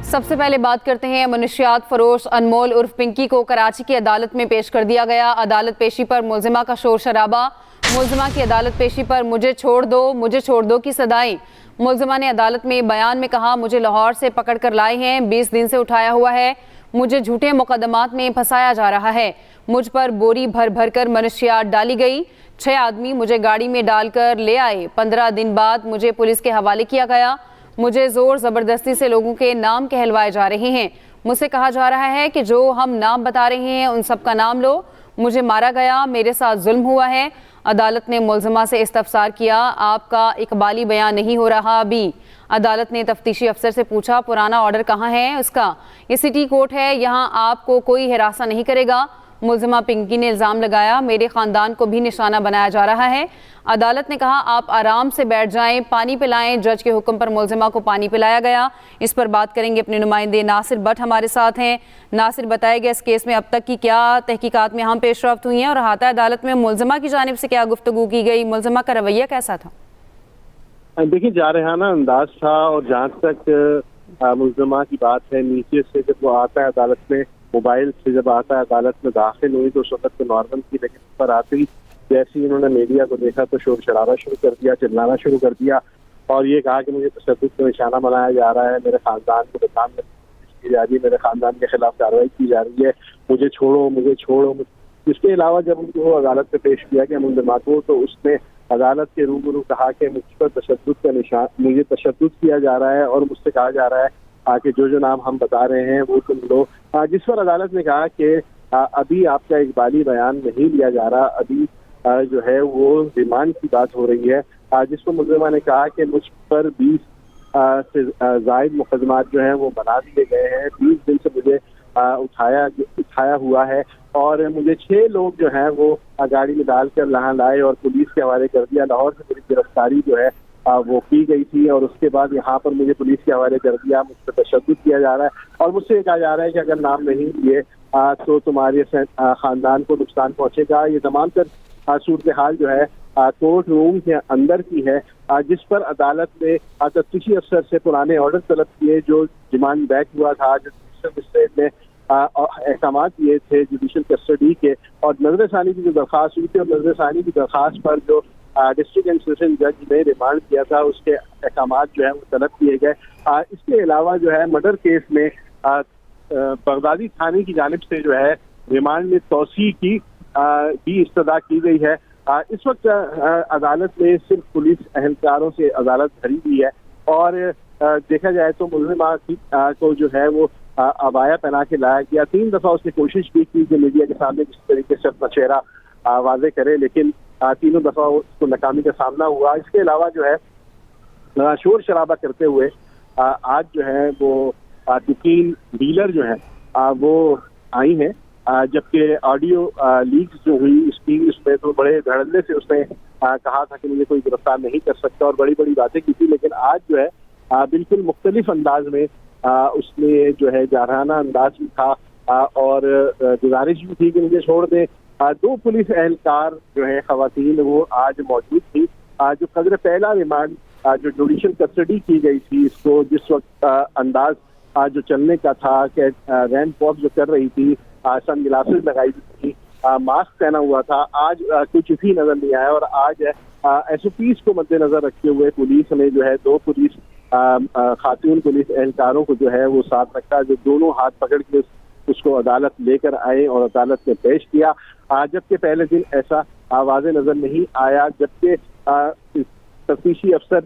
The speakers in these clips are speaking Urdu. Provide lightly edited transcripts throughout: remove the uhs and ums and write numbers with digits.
سب سے پہلے بات کرتے ہیں منشیات فروش انمول عرف پنکی کو کراچی کی عدالت میں پیش کر دیا گیا۔ عدالت پیشی پر ملزمہ کا شور شرابہ۔ ملزمہ کی عدالت پیشی پر مجھے چھوڑ دو کی صدائیں۔ ملزمہ نے عدالت میں بیان میں کہا مجھے لاہور سے پکڑ کر لائے ہیں، 20 دن سے اٹھایا ہوا ہے، مجھے جھوٹے مقدمات میں پھنسایا جا رہا ہے، مجھ پر بوری بھر بھر کر منشیات ڈالی گئی، 6 آدمی مجھے گاڑی میں ڈال کر لے آئے، 15 دن بعد مجھے پولیس کے حوالے کیا گیا، مجھے زور زبردستی سے لوگوں کے نام کہلوائے جا رہے ہیں، مجھ سے کہا جا رہا ہے کہ جو ہم نام بتا رہے ہیں ان سب کا نام لو، مجھے مارا گیا، میرے ساتھ ظلم ہوا ہے۔ عدالت نے ملزمہ سے استفسار کیا، آپ کا اقبالی بیان نہیں ہو رہا ابھی۔ عدالت نے تفتیشی افسر سے پوچھا پرانا آرڈر کہاں ہے اس کا؟ یہ سٹی کورٹ ہے، یہاں آپ کو کوئی ہراساں نہیں کرے گا۔ ملزمہ پنکی نے الزام لگایا میرے خاندان کو بھی نشانہ بنایا جا رہا ہے۔ عدالت نے کہا آپ آرام سے بیٹھ جائیں، پانی پلائیں۔ جج کے حکم پر ملزمہ کو پانی پلایا گیا۔ اس پر بات کریں گے اپنے نمائندے ناصر بٹ ہمارے ساتھ ہیں۔ ناصر، بتائے گا اس کیس میں اب تک کی کیا تحقیقات میں اہم پیش رفت ہوئی ہیں اور احاطہ عدالت میں ملزمہ کی جانب سے کیا گفتگو کی گئی، ملزمہ کا رویہ کیسا تھا؟ دیکھیں جارحانہ انداز تھا، اور جہاں تک ملزمہ کی بات ہے، نیچے سے جب وہ آتا ہے عدالت میں، موبائل سے جب آتا ہے عدالت میں داخل ہوئی تو اس وقت تو نارمل تھی، لیکن اس پر آتے ہی جیسے ہی انہوں نے میڈیا کو دیکھا تو شور شرابہ شروع کر دیا، چلانا شروع کر دیا، اور یہ کہا کہ مجھے تشدد کا نشانہ بنایا جا رہا ہے، میرے خاندان کو بدنام کی جا رہی ہے، میرے خاندان کے خلاف کارروائی کی جا رہی ہے، مجھے چھوڑو۔ اس کے علاوہ جب ان کو عدالت میں پیش کیا گیا ملزمہ کو، تو اس نے عدالت کے روبرو کہا کہ مجھ پر مجھے تشدد کیا جا رہا ہے، اور مجھ سے کہا جا رہا ہے کہ جو نام ہم بتا رہے ہیں وہ تم لو، جس پر عدالت نے کہا کہ ابھی آپ کا اقبالی بیان نہیں لیا جا رہا، ابھی جو ہے وہ ریمانڈ کی بات ہو رہی ہے، جس پر ملزمہ نے کہا کہ مجھ پر 20 سے زائد مقدمات جو ہیں وہ بنا دیے گئے ہیں، 20 دن سے مجھے اٹھایا ہوا ہے، اور مجھے 6 لوگ جو ہیں وہ گاڑی میں ڈال کر یہاں لائے اور پولیس کے حوالے کر دیا۔ لاہور سے میری گرفتاری جو ہے وہ کی گئی تھی، اور اس کے بعد یہاں پر مجھے پولیس کے حوالے کر دیا، مجھ پر تشدد کیا جا رہا ہے، اور مجھ سے یہ کہا جا رہا ہے کہ اگر نام نہیں لیے تو تمہارے خاندان کو نقصان پہنچے گا۔ یہ تمام تر صورتحال جو ہے کورٹ روم کے اندر کی ہے، جس پر عدالت نے تفتیشی افسر سے پرانے آرڈر طلب کیے جو ریمانڈ بیک ہوا تھا، جو مجسٹریٹ نے احکامات دیے تھے جوڈیشل کسٹڈی کے، اور نظر ثانی کی جو درخواست ہوئی تھی، اور نظر ثانی کی درخواست پر جو ڈسٹرکٹ اینڈ سیشن جج نے ریمانڈ کیا تھا اس کے احکامات جو ہے وہ طلب کیے گئے۔ اس کے علاوہ جو ہے مرڈر کیس میں بغدادی تھانے کی جانب سے جو ہے ریمانڈ میں توسیع کی بھی استدعا کی گئی ہے۔ اس وقت عدالت نے صرف پولیس اہلکاروں سے عدالت بھری ہوئی ہے، اور دیکھا جائے تو ملزمہ کو جو ہے وہ عبایا پہنا کے لایا گیا۔ 3 دفعہ اس نے کوشش بھی کی کہ میڈیا کے سامنے کس طریقے سے اپنا چہرہ واضح کرے، لیکن تینوں دفعہ اس کو ناکامی کا سامنا ہوا۔ اس کے علاوہ جو ہے شور شرابہ کرتے ہوئے آج جو ہے وہ 3 ڈیلر جو ہیں وہ آئی ہیں، جبکہ آڈیو لیکس جو ہوئی اس میں تو بڑے دھڑلے سے اس نے کہا تھا کہ مجھے کوئی گرفتار نہیں کر سکتا، اور بڑی بڑی باتیں کی تھی، لیکن آج جو ہے بالکل مختلف انداز میں اس نے جو ہے جارحانہ انداز بھی تھا، اور گزارش بھی تھی کہ مجھے چھوڑ دیں۔ 2 پولیس اہلکار جو ہے خواتین وہ آج موجود تھی، جو قدر پہلا ریمانڈ جو جوڈیشل کسٹڈی کی گئی تھی اس کو، جس وقت انداز جو چلنے کا تھا کہ رینڈ واک جو کر رہی تھی، سن گلاسز لگائی تھی، ماسک پہنا ہوا تھا، آج کچھ بھی نظر نہیں آیا، اور آج ایس او پیز کو مد نظر رکھتے ہوئے پولیس نے جو ہے 2 پولیس خاتون پولیس اہلکاروں کو جو ہے وہ ساتھ رکھا، جو دونوں ہاتھ پکڑ کے اس کو عدالت لے کر آئے اور عدالت میں پیش کیا، جبکہ پہلے دن ایسا واضح نظر نہیں آیا، جبکہ تفتیشی افسر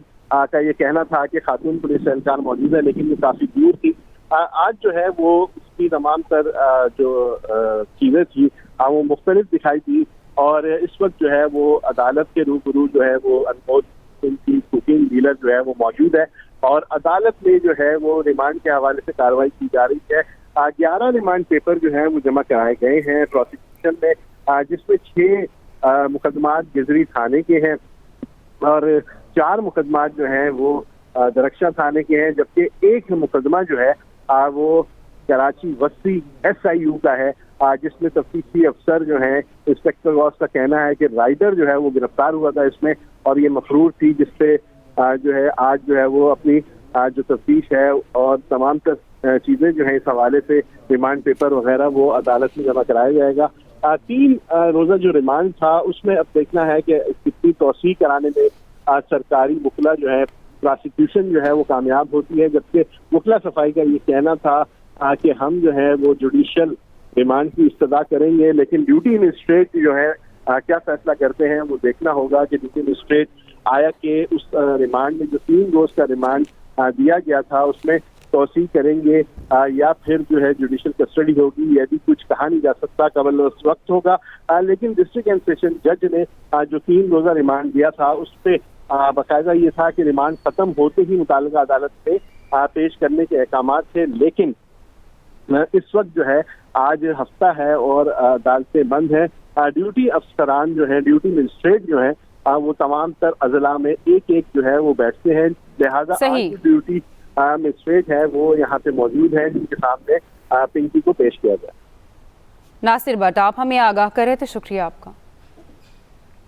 کا یہ کہنا تھا کہ خاتون پولیس اہلکار موجود ہے، لیکن یہ کافی دور تھی۔ آج جو ہے وہ اس کی تمام تر جو چیزیں تھی وہ مختلف دکھائی دی، اور اس وقت جو ہے وہ عدالت کے روبرو جو ہے وہ انمول ان کی کوکین ڈیلر جو ہے وہ موجود ہے، اور عدالت میں جو ہے وہ ریمانڈ کے حوالے سے کارروائی کی جا رہی ہے۔ 11 ریمانڈ پیپر جو ہیں وہ جمع کرائے گئے ہیں پروسیکیوشن میں، جس میں 6 مقدمات گزری تھانے کے ہیں، اور 4 مقدمات جو ہیں وہ درخشاں تھانے کے ہیں، جبکہ 1 مقدمہ جو ہے وہ کراچی وسطی SIU کا ہے، جس میں تفتیشی افسر جو ہیں انسپیکٹر غوث کا کہنا ہے کہ رائڈر جو ہے وہ گرفتار ہوا تھا اس میں، اور یہ مفرور تھی، جس سے جو ہے آج جو ہے وہ اپنی جو تفتیش ہے اور تمام تر چیزیں جو ہیں اس حوالے سے ریمانڈ پیپر وغیرہ وہ عدالت میں جمع کرایا جائے گا. 3 روزہ جو ریمانڈ تھا اس میں اب دیکھنا ہے کہ کتنی توسیع کرانے میں سرکاری وکلا جو ہے پراسیکیوشن جو ہے وہ کامیاب ہوتی ہے, جبکہ وکلا صفائی کا یہ کہنا تھا کہ ہم جو ہے وہ جوڈیشل ریمانڈ کی استدعا کریں گے, لیکن ڈیوٹی مجسٹریٹ جو ہے کیا فیصلہ کرتے ہیں وہ دیکھنا ہوگا کہ ڈیوٹی مجسٹریٹ آیا کہ اس ریمانڈ میں جو 3 روز کا ریمانڈ دیا گیا تھا اس میں توسیع کریں گے یا پھر جو ہے جوڈیشل کسٹڈی ہوگی. یہ بھی کچھ کہا نہیں جا سکتا, قبل اس وقت ہوگا. لیکن ڈسٹرکٹ اینڈ سیشن جج نے جو 3 روزہ ریمانڈ دیا تھا اس پہ باقاعدہ یہ تھا کہ ریمانڈ ختم ہوتے ہی متعلقہ عدالت میں پیش کرنے کے احکامات تھے, لیکن اس وقت جو ہے آج ہفتہ ہے اور عدالتیں بند ہیں. ڈیوٹی افسران جو ہیں, ڈیوٹی مجسٹریٹ جو ہیں, وہ تمام تر اضلاع میں ایک جو ہے وہ بیٹھتے ہیں, لہذا آج کی ڈیوٹی مجسٹریٹ ہے وہ یہاں پہ موجود ہے جن کے سامنے پنکی کو پیش کیا جائے. ناصر بٹ, آپ ہمیں آگاہ کرے تو شکریہ آپ کا.